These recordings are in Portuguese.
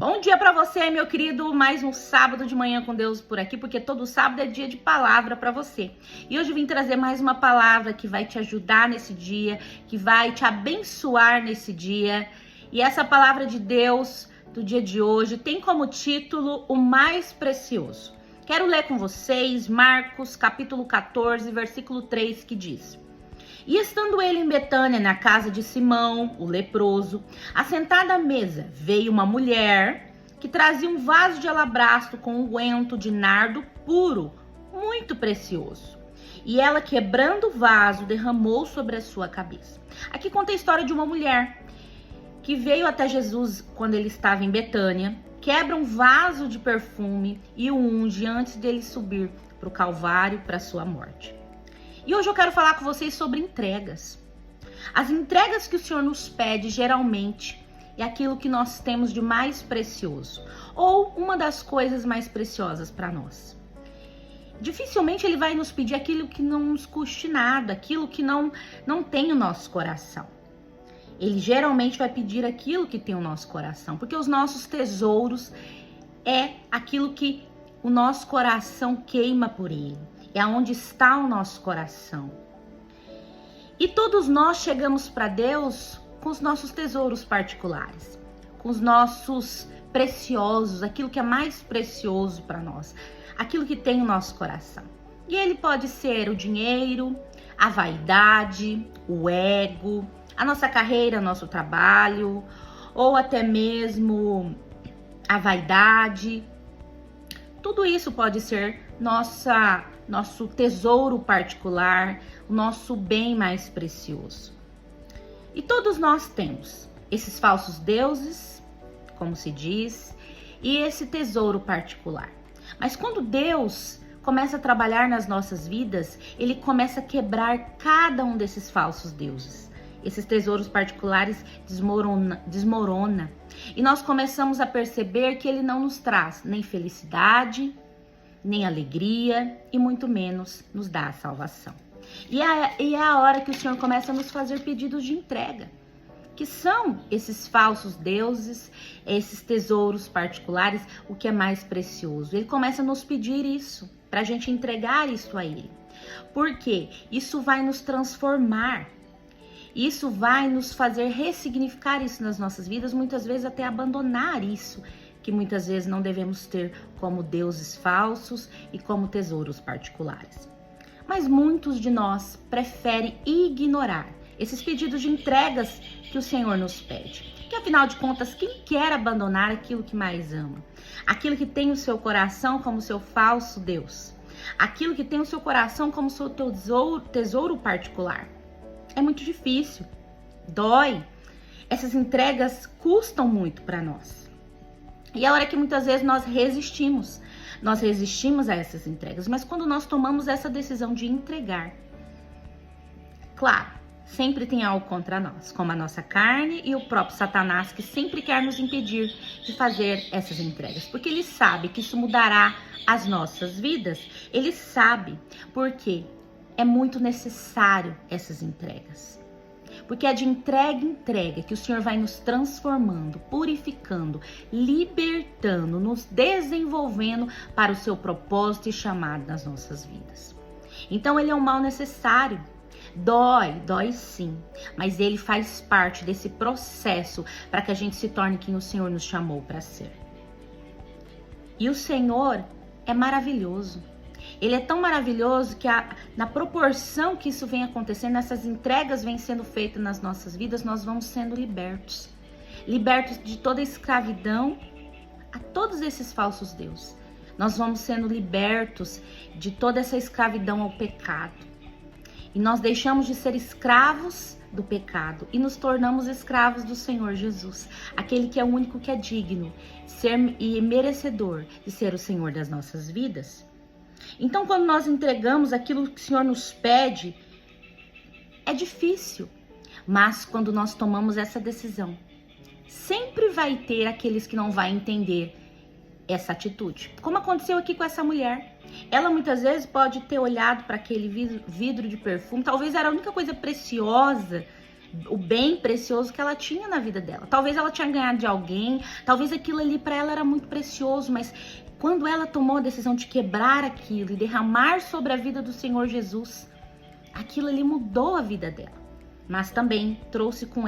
Bom dia para você, meu querido. Mais um sábado de manhã com Deus por aqui, porque todo sábado é dia de palavra para você. E hoje eu vim trazer mais uma palavra que vai te ajudar nesse dia, que vai te abençoar nesse dia. E essa palavra de Deus do dia de hoje tem como título O Mais Precioso. Quero ler com vocês Marcos, capítulo 14, versículo 3, que diz: E estando ele em Betânia, na casa de Simão, o leproso, assentada à mesa, veio uma mulher que trazia um vaso de alabastro com unguento de nardo puro, muito precioso. E ela, quebrando o vaso, derramou sobre a sua cabeça. Aqui conta a história de uma mulher que veio até Jesus quando ele estava em Betânia, quebra um vaso de perfume e o unge antes dele subir para o Calvário, para a sua morte. E hoje eu quero falar com vocês sobre entregas. As entregas que o Senhor nos pede, geralmente, é aquilo que nós temos de mais precioso, ou uma das coisas mais preciosas para nós. Dificilmente Ele vai nos pedir aquilo que não nos custe nada, aquilo que não tem o nosso coração. Ele geralmente vai pedir aquilo que tem o nosso coração, porque os nossos tesouros é aquilo que o nosso coração queima por Ele. É onde está o nosso coração. E todos nós chegamos para Deus com os nossos tesouros particulares, com os nossos preciosos, aquilo que é mais precioso para nós, aquilo que tem o nosso coração. E ele pode ser o dinheiro, a vaidade, o ego, a nossa carreira, nosso trabalho, ou até mesmo a vaidade. Tudo isso pode ser nosso tesouro particular, o nosso bem mais precioso. E todos nós temos esses falsos deuses, como se diz, e esse tesouro particular. Mas quando Deus começa a trabalhar nas nossas vidas, Ele começa a quebrar cada um desses falsos deuses. Esses tesouros particulares desmorona. E nós começamos a perceber que Ele não nos traz nem felicidade, nem alegria e muito menos nos dá a salvação. E é a hora que o Senhor começa a nos fazer pedidos de entrega, que são esses falsos deuses, esses tesouros particulares, o que é mais precioso. Ele começa a nos pedir isso, para a gente entregar isso a Ele. Porque isso vai nos transformar, isso vai nos fazer ressignificar isso nas nossas vidas, muitas vezes até abandonar isso, que muitas vezes não devemos ter como deuses falsos e como tesouros particulares. Mas muitos de nós preferem ignorar esses pedidos de entregas que o Senhor nos pede. Que afinal de contas, quem quer abandonar aquilo que mais ama? Aquilo que tem o seu coração como seu falso Deus? Aquilo que tem o seu coração como seu tesouro particular? É muito difícil, dói. Essas entregas custam muito para nós. E é a hora que muitas vezes nós resistimos a essas entregas. Mas quando nós tomamos essa decisão de entregar, claro, sempre tem algo contra nós, como a nossa carne e o próprio Satanás, que sempre quer nos impedir de fazer essas entregas. Porque ele sabe que isso mudará as nossas vidas. Ele sabe, porque é muito necessário essas entregas. Porque é de entrega em entrega que o Senhor vai nos transformando, purificando, libertando, nos desenvolvendo para o seu propósito e chamado nas nossas vidas. Então ele é um mal necessário. Dói sim, mas ele faz parte desse processo para que a gente se torne quem o Senhor nos chamou para ser. E o Senhor é maravilhoso. Ele é tão maravilhoso que na proporção que isso vem acontecendo, essas entregas vêm sendo feitas nas nossas vidas, nós vamos sendo libertos. Libertos de toda a escravidão a todos esses falsos deuses. Nós vamos sendo libertos de toda essa escravidão ao pecado. E nós deixamos de ser escravos do pecado e nos tornamos escravos do Senhor Jesus. Aquele que é o único que é digno e merecedor de ser o Senhor das nossas vidas. Então, quando nós entregamos aquilo que o Senhor nos pede, é difícil. Mas quando nós tomamos essa decisão, sempre vai ter aqueles que não vão entender essa atitude. Como aconteceu aqui com essa mulher. Ela muitas vezes pode ter olhado para aquele vidro de perfume, talvez era a única coisa preciosa o bem precioso que ela tinha na vida dela. Talvez ela tinha ganhado de alguém, talvez aquilo ali para ela era muito precioso, mas quando ela tomou a decisão de quebrar aquilo e derramar sobre a vida do Senhor Jesus, aquilo ali mudou a vida dela. Mas também trouxe com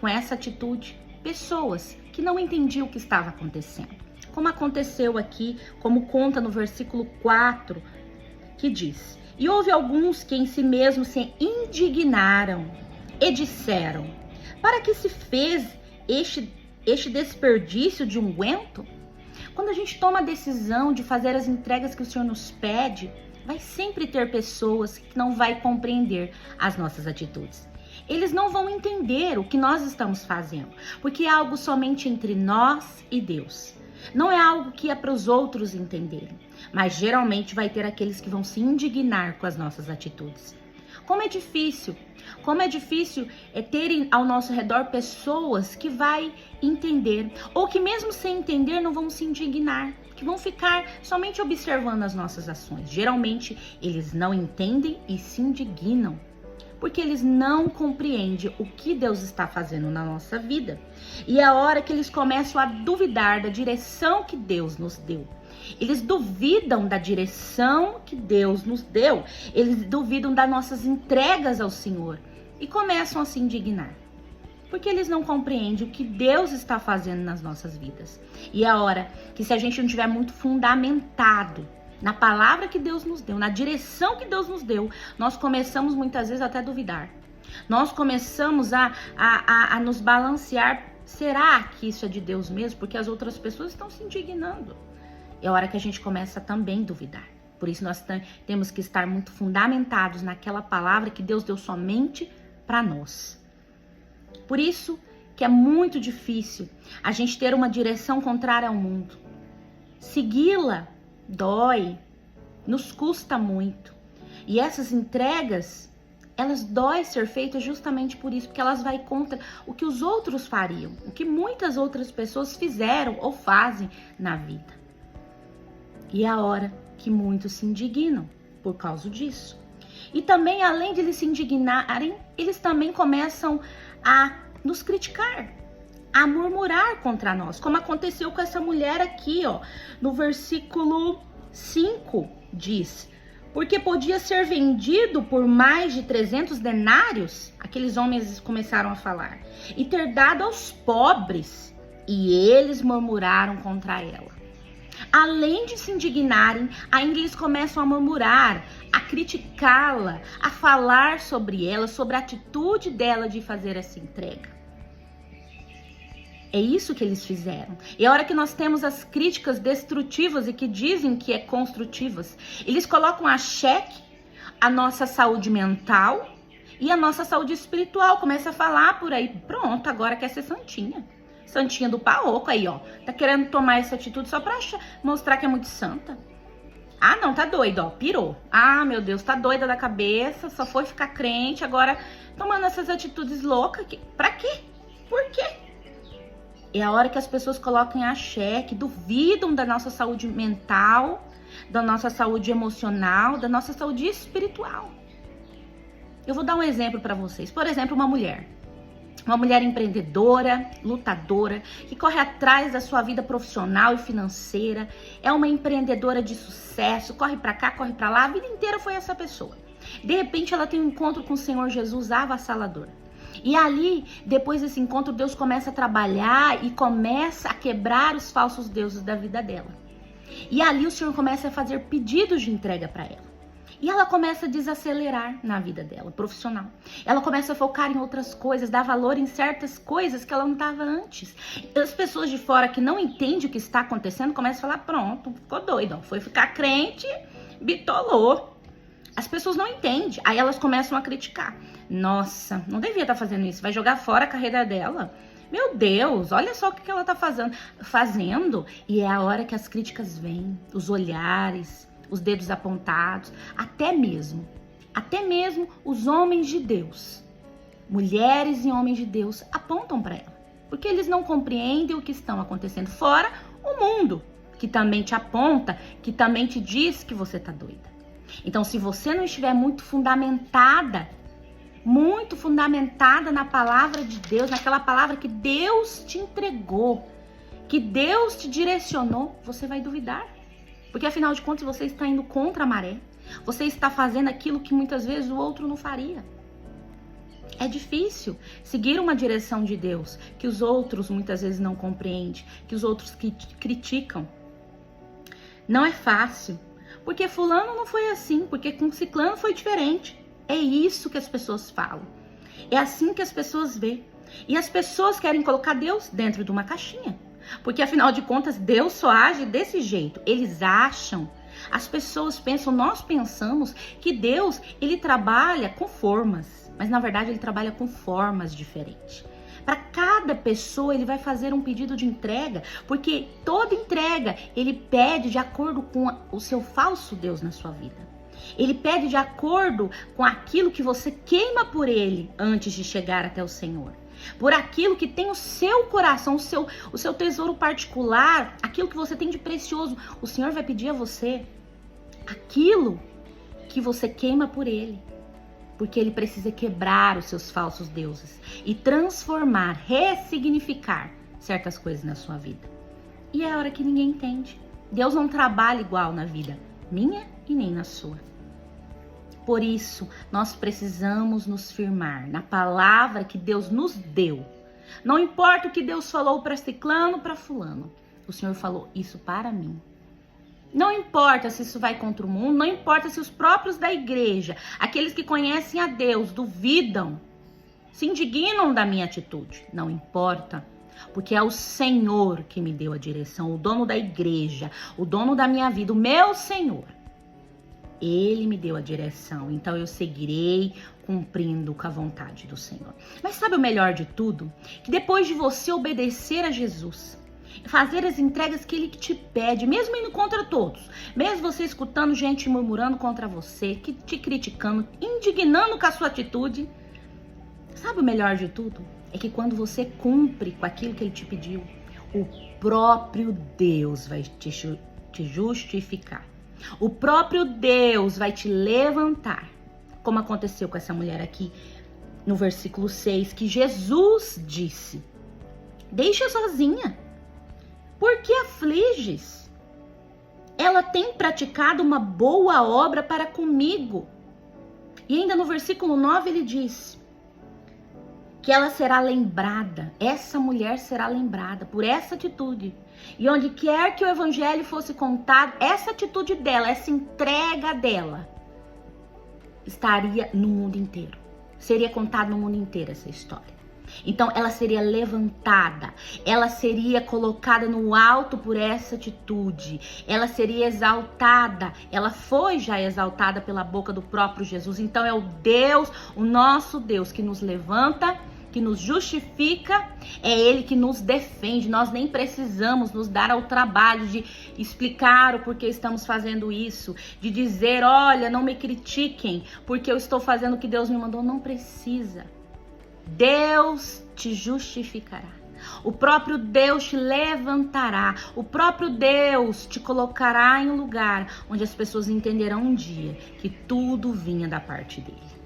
essa atitude pessoas que não entendiam o que estava acontecendo. Como aconteceu aqui, como conta no versículo 4, que diz: e houve alguns que em si mesmos se indignaram e disseram: para que se fez este desperdício de unguento? Quando a gente toma a decisão de fazer as entregas que o Senhor nos pede, vai sempre ter pessoas que não vai compreender as nossas atitudes. Eles não vão entender o que nós estamos fazendo, porque é algo somente entre nós e Deus. Não é algo que é para os outros entenderem, mas geralmente vai ter aqueles que vão se indignar com as nossas atitudes. Como é difícil terem ao nosso redor pessoas que vai entender, ou que mesmo sem entender não vão se indignar, que vão ficar somente observando as nossas ações. Geralmente eles não entendem e se indignam, porque eles não compreendem o que Deus está fazendo na nossa vida. E é a hora que eles começam a duvidar da direção que Deus nos deu. Eles duvidam da direção que Deus nos deu. Eles duvidam das nossas entregas ao Senhor e começam a se indignar, porque eles não compreendem o que Deus está fazendo nas nossas vidas. E é a hora que, se a gente não tiver muito fundamentado na palavra que Deus nos deu, na direção que Deus nos deu, nós começamos muitas vezes até a duvidar. Nós começamos a nos balancear. Será que isso é de Deus mesmo? Porque as outras pessoas estão se indignando. É a hora que a gente começa também a duvidar. Por isso nós temos que estar muito fundamentados naquela palavra que Deus deu somente para nós. Por isso que é muito difícil a gente ter uma direção contrária ao mundo. Segui-la dói, nos custa muito. E essas entregas, elas dói ser feitas justamente por isso, porque elas vão contra o que os outros fariam, o que muitas outras pessoas fizeram ou fazem na vida. E é a hora que muitos se indignam por causa disso. E também, além de eles se indignarem, eles também começam a nos criticar, a murmurar contra nós, como aconteceu com essa mulher aqui, ó, no versículo 5 diz: porque podia ser vendido por mais de 300 denários, aqueles homens começaram a falar, e ter dado aos pobres, e eles murmuraram contra ela. Além de se indignarem, ainda eles começam a murmurar, a criticá-la, a falar sobre ela, sobre a atitude dela de fazer essa entrega. É isso que eles fizeram. E a hora que nós temos as críticas destrutivas e que dizem que é construtivas, eles colocam a xeque a nossa saúde mental e a nossa saúde espiritual. Começa a falar por aí, pronto, agora quer ser santinha. Santinha do paoco aí, ó. Tá querendo tomar essa atitude só pra mostrar que é muito santa. Ah, não, tá doida, ó, pirou. Ah, meu Deus, tá doida da cabeça, só foi ficar crente, agora tomando essas atitudes loucas. Pra quê? Por quê? É a hora que as pessoas colocam a xeque, duvidam da nossa saúde mental, da nossa saúde emocional, da nossa saúde espiritual. Eu vou dar um exemplo para vocês. Por exemplo, uma mulher empreendedora, lutadora, que corre atrás da sua vida profissional e financeira, é uma empreendedora de sucesso, corre para cá, corre para lá, a vida inteira foi essa pessoa. De repente ela tem um encontro com o Senhor Jesus avassalador. E ali, depois desse encontro, Deus começa a trabalhar e começa a quebrar os falsos deuses da vida dela. E ali o Senhor começa a fazer pedidos de entrega para ela. E ela começa a desacelerar na vida dela, profissional. Ela começa a focar em outras coisas, dar valor em certas coisas que ela não estava antes. As pessoas de fora que não entendem o que está acontecendo começam a falar, pronto, ficou doida, foi ficar crente, bitolou. As pessoas não entendem, aí elas começam a criticar. Nossa, não devia estar fazendo isso, vai jogar fora a carreira dela. Meu Deus, olha só o que ela está fazendo. E é a hora que as críticas vêm, os olhares, os dedos apontados, até mesmo os homens de Deus, mulheres e homens de Deus apontam para ela, porque eles não compreendem o que estão acontecendo fora, o mundo que também te aponta, que também te diz que você tá doida. Então, se você não estiver muito fundamentada muito fundamentada na palavra de Deus, naquela palavra que Deus te entregou, que Deus te direcionou, você vai duvidar. Porque afinal de contas você está indo contra a maré. Você está fazendo aquilo que muitas vezes o outro não faria. É difícil seguir uma direção de Deus que os outros muitas vezes não compreendem, que os outros criticam. Não é fácil, porque fulano não foi assim, porque com ciclano foi diferente. É isso que as pessoas falam. É assim que as pessoas veem. E as pessoas querem colocar Deus dentro de uma caixinha. Porque afinal de contas, Deus só age desse jeito. Eles acham, as pessoas pensam, nós pensamos que Deus, ele trabalha com formas. Mas na verdade ele trabalha com formas diferentes. Para cada pessoa ele vai fazer um pedido de entrega, porque toda entrega ele pede de acordo com o seu falso Deus na sua vida. Ele pede de acordo com aquilo que você queima por ele antes de chegar até o Senhor. Por aquilo que tem o seu coração, o seu tesouro particular, aquilo que você tem de precioso. O Senhor vai pedir a você aquilo que você queima por ele. Porque ele precisa quebrar os seus falsos deuses e transformar, ressignificar certas coisas na sua vida. E é a hora que ninguém entende. Deus não trabalha igual na vida minha e nem na sua. Por isso, nós precisamos nos firmar na palavra que Deus nos deu. Não importa o que Deus falou para ciclano, para fulano. O Senhor falou isso para mim. Não importa se isso vai contra o mundo, não importa se os próprios da igreja, aqueles que conhecem a Deus, duvidam, se indignam da minha atitude. Não importa, porque é o Senhor que me deu a direção, o dono da igreja, o dono da minha vida, o meu Senhor. Ele me deu a direção, então eu seguirei cumprindo com a vontade do Senhor. Mas sabe o melhor de tudo? Que depois de você obedecer a Jesus, fazer as entregas que ele te pede, mesmo indo contra todos, mesmo você escutando gente murmurando contra você, que te criticando, indignando com a sua atitude, sabe o melhor de tudo? É que quando você cumpre com aquilo que ele te pediu, o próprio Deus vai te justificar. O próprio Deus vai te levantar, como aconteceu com essa mulher aqui no versículo 6, que Jesus disse: deixa sozinha, por que afliges? Ela tem praticado uma boa obra para comigo. E ainda no versículo 9 ele diz que ela será lembrada, essa mulher será lembrada por essa atitude. E onde quer que o evangelho fosse contado, essa atitude dela, essa entrega dela, estaria no mundo inteiro. Seria contada no mundo inteiro essa história. Então ela seria levantada, ela seria colocada no alto por essa atitude, ela seria exaltada, ela foi já exaltada pela boca do próprio Jesus. Então é o Deus, o nosso Deus, que nos levanta, que nos justifica, é Ele que nos defende. Nós nem precisamos nos dar ao trabalho de explicar o porquê estamos fazendo isso, de dizer, olha, não me critiquem porque eu estou fazendo o que Deus me mandou. Não precisa. Deus te justificará. O próprio Deus te levantará. O próprio Deus te colocará em um lugar onde as pessoas entenderão um dia que tudo vinha da parte dele.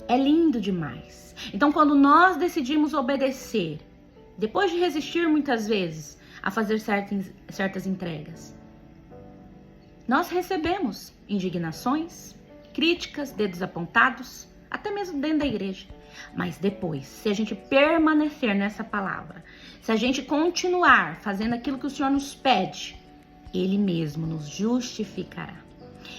É lindo demais. Então, quando nós decidimos obedecer, depois de resistir muitas vezes a fazer certas entregas, nós recebemos indignações, críticas, dedos apontados, até mesmo dentro da igreja. Mas depois, se a gente permanecer nessa palavra, se a gente continuar fazendo aquilo que o Senhor nos pede, Ele mesmo nos justificará.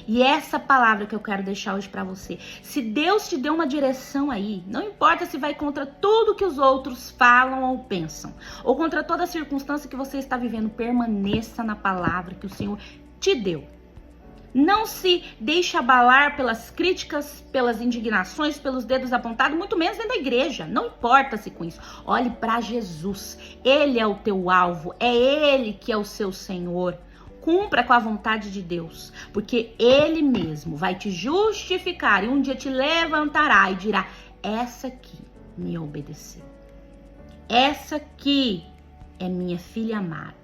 E essa palavra que eu quero deixar hoje para você, se Deus te deu uma direção aí, não importa se vai contra tudo que os outros falam ou pensam, ou contra toda a circunstância que você está vivendo, permaneça na palavra que o Senhor te deu. Não se deixe abalar pelas críticas, pelas indignações, pelos dedos apontados, muito menos dentro da igreja. Não importa-se com isso. Olhe para Jesus. Ele é o teu alvo. É Ele que é o seu Senhor. Cumpra com a vontade de Deus, porque Ele mesmo vai te justificar e um dia te levantará e dirá: essa aqui me obedeceu. Essa aqui é minha filha amada.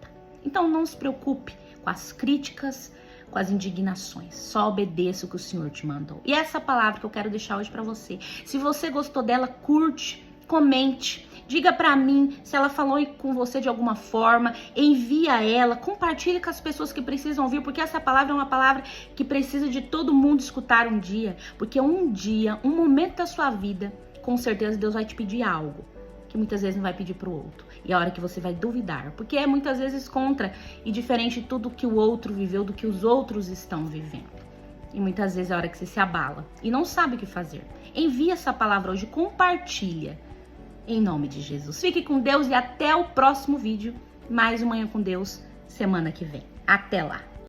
Então não se preocupe com as críticas, com as indignações. Só obedeça o que o Senhor te mandou. E essa palavra que eu quero deixar hoje para você. Se você gostou dela, curte, comente. Diga pra mim se ela falou com você de alguma forma, envia ela, compartilhe com as pessoas que precisam ouvir, porque essa palavra é uma palavra que precisa de todo mundo escutar um dia, porque um dia, um momento da sua vida, com certeza Deus vai te pedir algo, que muitas vezes não vai pedir pro outro, e é a hora que você vai duvidar, porque é muitas vezes contra e diferente de tudo que o outro viveu, do que os outros estão vivendo. E muitas vezes é a hora que você se abala e não sabe o que fazer. Envia essa palavra hoje, compartilha. Em nome de Jesus. Fique com Deus e até o próximo vídeo. Mais um Manhã com Deus, semana que vem. Até lá.